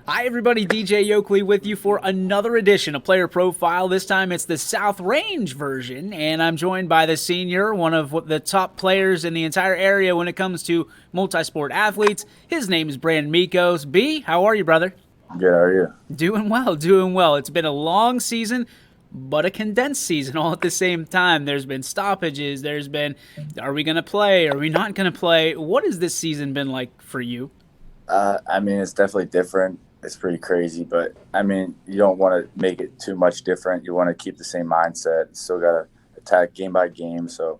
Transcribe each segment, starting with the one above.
Hi, everybody. DJ Yoakley with you for another edition of Player Profile. This time it's the South Range version, and I'm joined by the senior, one of the top players in the entire area when it comes to multi-sport athletes. His name is Brandon Mikos. B, how are you, brother? Good, how are you? Doing well, doing well. It's been a long season, but a condensed season all at the same time. There's been stoppages. There's been, are we going to play? Are we not going to play? What has this season been like for you? It's definitely different. It's pretty crazy, but you don't want to make it too much different. You want to keep the same mindset. Still got to attack game by game. So,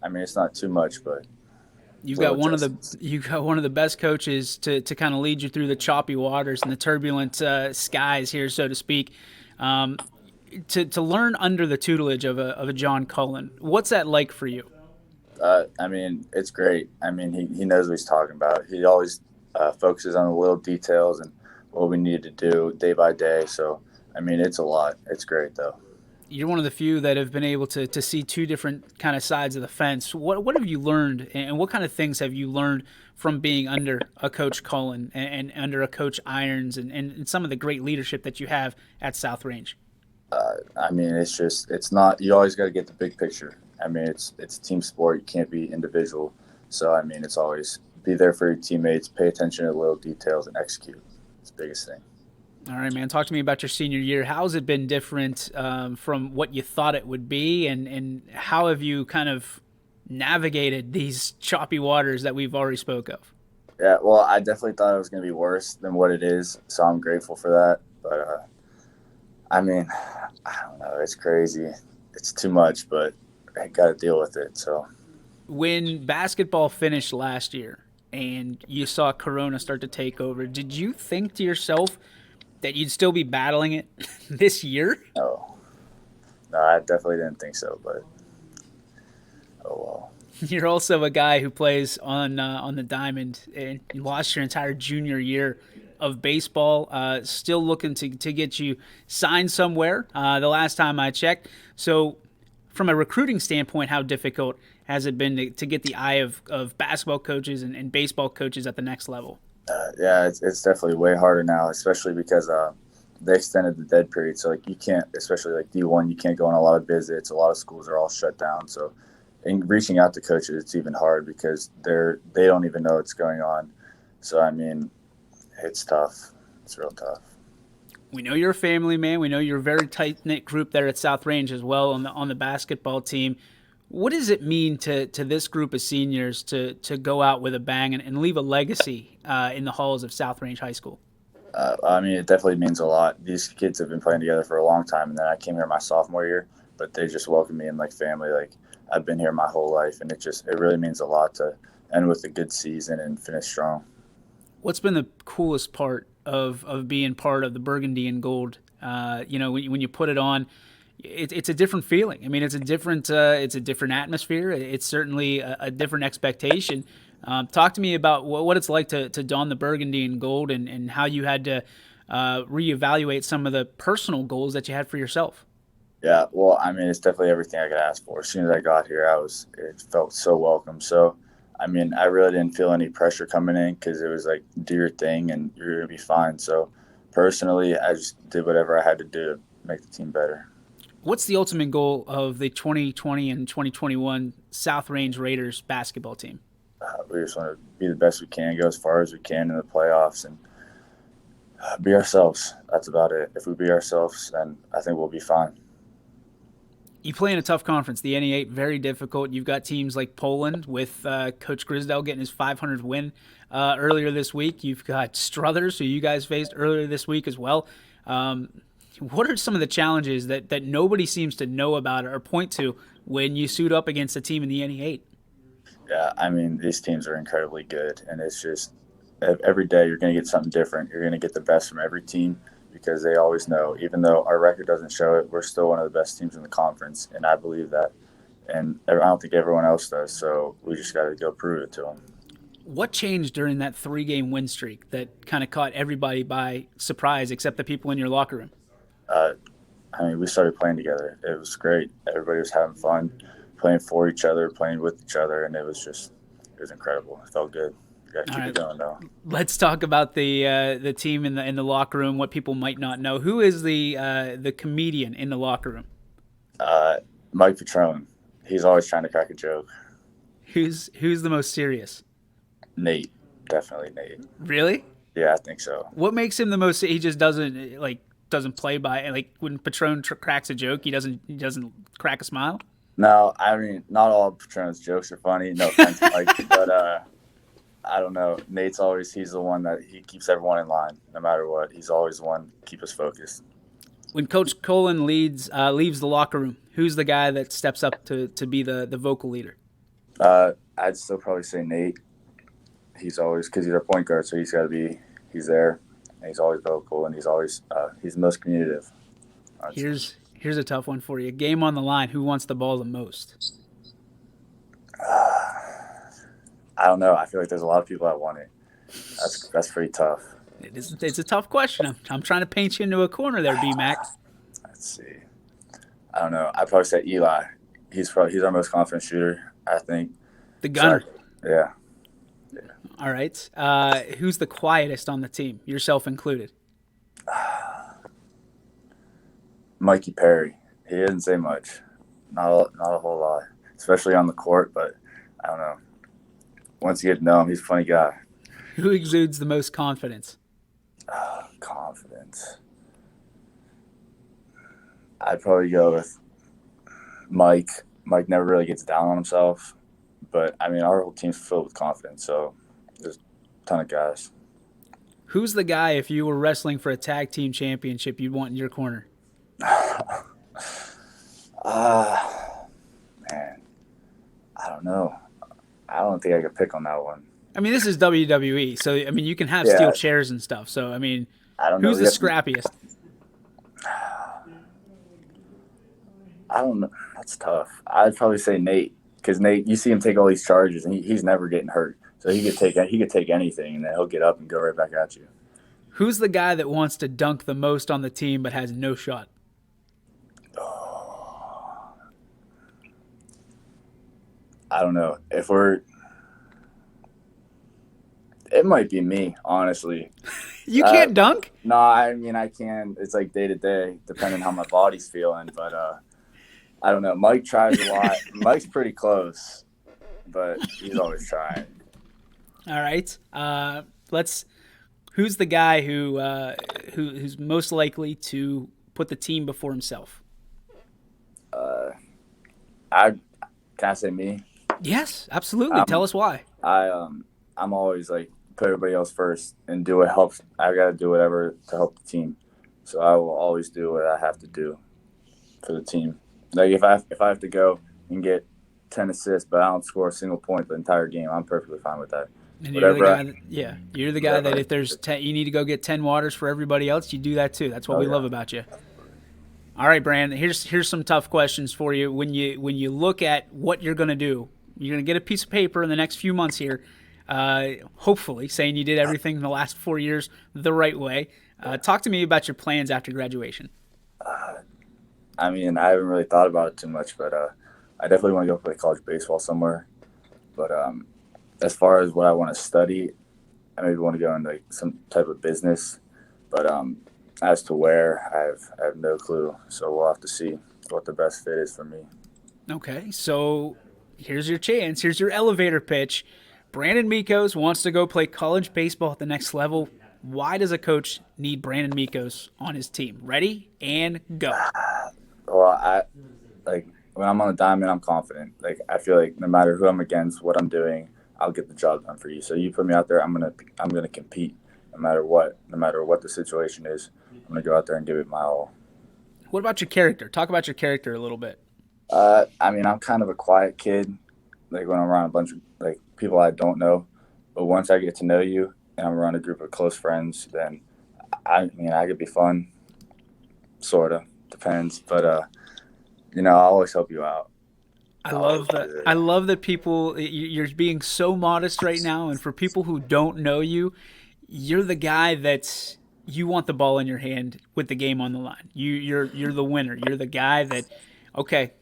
it's not too much, but You've little got one of the adjustments. you've got one of the best coaches to kind of lead you through the choppy waters and the turbulent skies here, so to speak. Um, to learn under the tutelage of a John Cullen, what's that like for you? It's great. He knows what he's talking about. He always focuses on the little details and what we need to do day by day. So, it's a lot. It's great, though. You're one of the few that have been able to see two different kind of sides of the fence. What have you learned, and what kind of things have you learned from being under a Coach Cullen and under a Coach Irons and some of the great leadership that you have at South Range? It's not, you always got to get the big picture. It's a team sport. You can't be individual. So, it's always be there for your teammates, pay attention to the little details, and execute. It's the biggest thing. All right, man. Talk to me about your senior year. How's it been different from what you thought it would be, and how have you kind of navigated these choppy waters that we've already spoke of? Yeah, well, I definitely thought it was going to be worse than what it is. So I'm grateful for that. But, I mean, I don't know. It's crazy. It's too much, but I got to deal with it. So, When basketball finished last year and you saw Corona start to take over, did you think to yourself that you'd still be battling it this year? no. No, I definitely didn't think so, but oh well. You're also a guy who plays on the diamond, and you lost your entire junior year of baseball. Still looking to get you signed somewhere. The last time I checked. So, from a recruiting standpoint, how difficult has it been to get the eye of basketball coaches and baseball coaches at the next level? Yeah, it's definitely way harder now, especially because they extended the dead period. So, like, you can't, especially like D1, you can't go on a lot of visits. A lot of schools are all shut down. So, in reaching out to coaches, it's even hard because they don't even know what's going on. So, it's tough. It's real tough. We know you're a family man. We know you're a very tight knit group there at South Range as well on the basketball team. What does it mean to this group of seniors to go out with a bang and leave a legacy in the halls of South Range High School? It definitely means a lot. These kids have been playing together for a long time, and then I came here my sophomore year, but they just welcomed me in like family. Like, I've been here my whole life, and it really means a lot to end with a good season and finish strong. What's been the coolest part of being part of the Burgundy and Gold? When you put it on, it's a different feeling. I mean, it's a different atmosphere. It's certainly a different expectation. Talk to me about what it's like to don the Burgundy and Gold and how you had to reevaluate some of the personal goals that you had for yourself. Yeah, well, it's definitely everything I could ask for. As soon as I got here, it felt so welcome. So, I really didn't feel any pressure coming in because it was like, do your thing and you're going to be fine. So, personally, I just did whatever I had to do to make the team better. What's the ultimate goal of the 2020 and 2021 South Range Raiders basketball team? We just want to be the best we can, go as far as we can in the playoffs, and be ourselves. That's about it. If we be ourselves, then I think we'll be fine. You play in a tough conference, the NE8, very difficult. You've got teams like Poland with Coach Grisdell getting his 500th win earlier this week. You've got Struthers, who you guys faced earlier this week as well. What are some of the challenges that nobody seems to know about or point to when you suit up against a team in the NE8? Yeah, these teams are incredibly good, and it's just every day you're going to get something different. You're going to get the best from every team because they always know, even though our record doesn't show it, we're still one of the best teams in the conference, and I believe that. And I don't think everyone else does, so we just got to go prove it to them. What changed during that 3-game win streak that kind of caught everybody by surprise except the people in your locker room? Uh, we started playing together. It was great. Everybody was having fun, playing for each other, playing with each other, and it was incredible. It felt good. Gotta All keep it right, going though. let's talk about the team in the locker room. What people might not know. Who is the comedian in the locker room? Uh, Mike Petrone. He's always trying to crack a joke. Who's the most serious? Nate, definitely Nate. Really? Yeah, I think so. What makes him the most? He just doesn't play by like when Patron cracks a joke, he doesn't crack a smile. No, I mean not all of Petrone's jokes are funny. No offense, Mike, but I don't know. He's the one that he keeps everyone in line, no matter what. He's always the one to keep us focused. When Coach Colin leaves the locker room, who's the guy that steps up to be the vocal leader? I'd still probably say Nate. He's always, because he's our point guard, so he's there, and he's always vocal, and he's the most communicative. Here's a tough one for you. Game on the line. Who wants the ball the most? I don't know. I feel like there's a lot of people that want it. That's pretty tough. It's a tough question. I'm trying to paint you into a corner there, B-Mac. Let's see. I don't know. I'd probably say Eli. He's our most confident shooter, I think. The gunner. So, yeah. All right. Who's the quietest on the team, yourself included? Mikey Perry. He doesn't say much. Not a whole lot, especially on the court. But I don't know. Once you get to know him, he's a funny guy. Who exudes the most confidence? Confidence. I'd probably go with Mike. Mike never really gets down on himself. But, I mean, our whole team's filled with confidence, so there's a ton of guys. Who's the guy, if you were wrestling for a tag team championship, you'd want in your corner? Man, I don't know. I don't think I could pick on that one. I mean, this is WWE, so, I mean, you can have steel chairs and stuff. So, I mean, I don't know. Who's the scrappiest? I don't know. That's tough. I'd probably say Nate, because Nate, you see him take all these charges, and he's never getting hurt. So he could take anything, and then he'll get up and go right back at you. Who's the guy that wants to dunk the most on the team but has no shot? I don't know. It might be me, honestly. You can't dunk? No, I mean, I can. It's like day to day, depending how my body's feeling. But I don't know. Mike tries a lot. Mike's pretty close, but he's always trying. All right. Who's the guy who's most likely to put the team before himself? Can I say me? Yes, absolutely. Tell us why. I'm always like put everybody else first and do what helps. I got to do whatever to help the team. So I will always do what I have to do for the team. Like if I have to go and get 10 assists, but I don't score a single point the entire game, I'm perfectly fine with that. And you're the guy that if there's 10, you need to go get 10 waters for everybody else, you do that too. That's what we love about you. All right, Brandon, here's some tough questions for you. When you look at what you're going to do, you're going to get a piece of paper in the next few months here, hopefully saying you did everything in the last 4 years the right way. Talk to me about your plans after graduation. I mean, I haven't really thought about it too much, but I definitely want to go play college baseball somewhere. But as far as what I want to study, I maybe want to go into like some type of business. But as to where, I have no clue. So we'll have to see what the best fit is for me. Okay, so here's your chance. Here's your elevator pitch. Brandon Mikos wants to go play college baseball at the next level. Why does a coach need Brandon Mikos on his team? Ready and go. Well, when I'm on the diamond, I'm confident. Like I feel like no matter who I'm against, what I'm doing, I'll get the job done for you. So you put me out there, I'm gonna compete no matter what the situation is. I'm gonna go out there and give it my all. What about your character? Talk about your character a little bit. I mean, I'm kind of a quiet kid. Like when I'm around a bunch of like people I don't know, but once I get to know you and I'm around a group of close friends, then I could be fun. Sorta depends, but I'll always help you out. I love that. I love that people. You're being so modest right now, and for people who don't know you, you're the guy that you want the ball in your hand with the game on the line. You're the winner. You're the guy that, okay,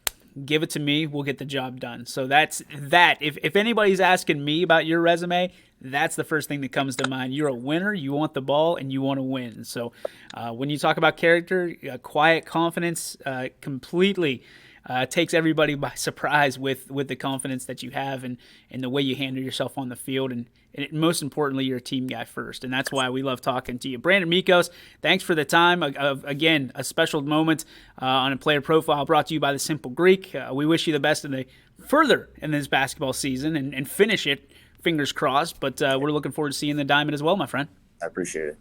give it to me. We'll get the job done. So that's that. If anybody's asking me about your resume, that's the first thing that comes to mind. You're a winner. You want the ball, and you want to win. So when you talk about character, quiet confidence completely takes everybody by surprise with the confidence that you have and the way you handle yourself on the field. And most importantly, you're a team guy first. And that's why we love talking to you. Brandon Mikos, thanks for the time. Again, a special moment on a player profile brought to you by the Simple Greek. We wish you the best further in this basketball season and finish it. Fingers crossed, but we're looking forward to seeing the diamond as well, my friend. I appreciate it.